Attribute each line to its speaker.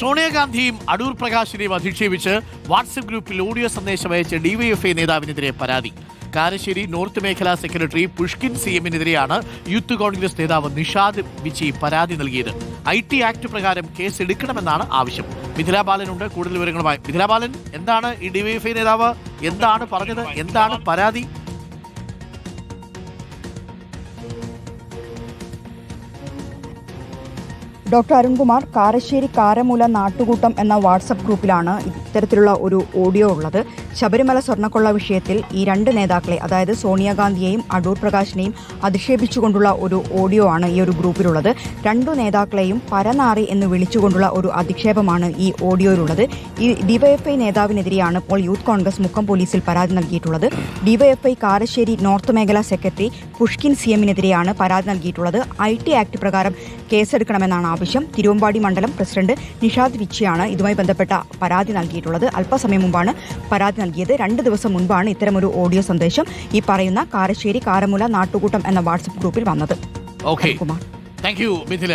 Speaker 1: സോണിയാഗാന്ധിയും Adoor പ്രകാശിനെയും അധിക്ഷേപിച്ച് WhatsApp ഗ്രൂപ്പിൽ audio സന്ദേശം അയച്ച ഡിവൈഎഫ്ഐ നേതാവിനെതിരെ പരാതി. കാരശ്ശേരി നോർത്ത് മേഖലാ സെക്രട്ടറി പുഷ്കിൻ സിഎമ്മിനെതിരെയാണ് യൂത്ത് കോൺഗ്രസ് നേതാവ് നിഷാദ് വിജി പരാതി നൽകിയത്. IT ആക്ട് പ്രകാരം കേസ് എടുക്കണമെന്നാണ് ആവശ്യം. മിഥില ബാലനുണ്ട് കൂടുതൽ വിവരങ്ങളുമായി. മിഥില ബാലൻ, എന്താണ് ഈ ഡിവൈഎഫ്ഐ നേതാവ് എന്താണ് പറഞ്ഞത്, എന്താണ് പരാതി?
Speaker 2: ഡോക്ടർ അരുൺകുമാർ, കാരശ്ശേരി കാരമൂല നാട്ടുകൂട്ടം എന്ന വാട്സപ്പ് ഗ്രൂപ്പിലാണ് ഇത്തരത്തിലുള്ള ഒരു ഓഡിയോ ഉള്ളത്. ശബരിമല സ്വർണ്ണക്കൊള്ള വിഷയത്തിൽ ഈ രണ്ട് നേതാക്കളെ, അതായത് സോണിയാഗാന്ധിയെയും അടൂർ പ്രകാശിനെയും അധിക്ഷേപിച്ചുകൊണ്ടുള്ള ഒരു ഓഡിയോ ആണ് ഈ ഒരു ഗ്രൂപ്പിലുള്ളത്. രണ്ടു നേതാക്കളെയും പരനാറി എന്ന് വിളിച്ചുകൊണ്ടുള്ള ഒരു അധിക്ഷേപമാണ് ഈ ഓഡിയോയിലുള്ളത്. ഈ ഡിവൈഎഫ്ഐ നേതാവിനെതിരെയാണ് ഇപ്പോൾ യൂത്ത് കോൺഗ്രസ് മുക്കം പോലീസിൽ പരാതി നൽകിയിട്ടുള്ളത്. ഡിവൈഎഫ്ഐ കാരശ്ശേരി നോർത്ത് മേഖലാ സെക്രട്ടറി പുഷ്കിൻ സിഎമ്മിനെതിരെയാണ് പരാതി നൽകിയിട്ടുള്ളത്. IT ആക്ട് പ്രകാരം കേസെടുക്കണമെന്നാണ് ആവശ്യം. തിരുവമ്പാടി മണ്ഡലം പ്രസിഡന്റ് നിഷാദ് വിച്ചിയാണ് ഇതുമായി ബന്ധപ്പെട്ട പരാതി നൽകിയിട്ടുള്ളത്. അല്പസമയം മുമ്പാണ് പരാതി നൽകിയത്. 2 ദിവസം മുൻപാണ് ഇത്തരമൊരു ഓഡിയോ സന്ദേശം ഈ പറയുന്ന കാരശ്ശേരി കാരമൂല നാട്ടുകൂട്ടം എന്ന വാട്സപ്പ് ഗ്രൂപ്പിൽ വന്നത്.
Speaker 1: Okay, thank you Mithila.